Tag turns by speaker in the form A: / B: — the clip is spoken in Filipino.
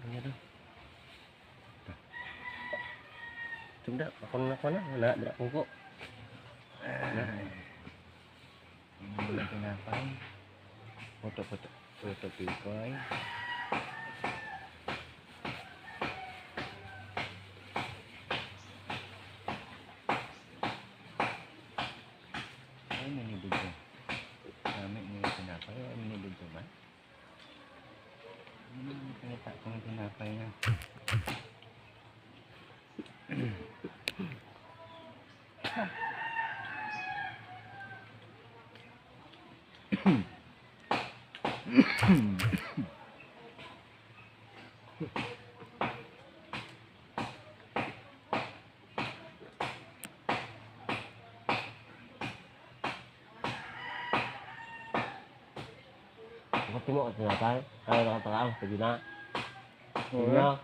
A: Ano to? Tunda, ako na. Wala ko.
B: Wala tinapay. Puto pikoy. Ay, manibig ko. Dami nila tinapay. Ay, manibig ko ba? Pinita ko ng tinapay na.
A: Ako timo at tinapay. Ay, nakatakaw. Pwede na. Pwede na.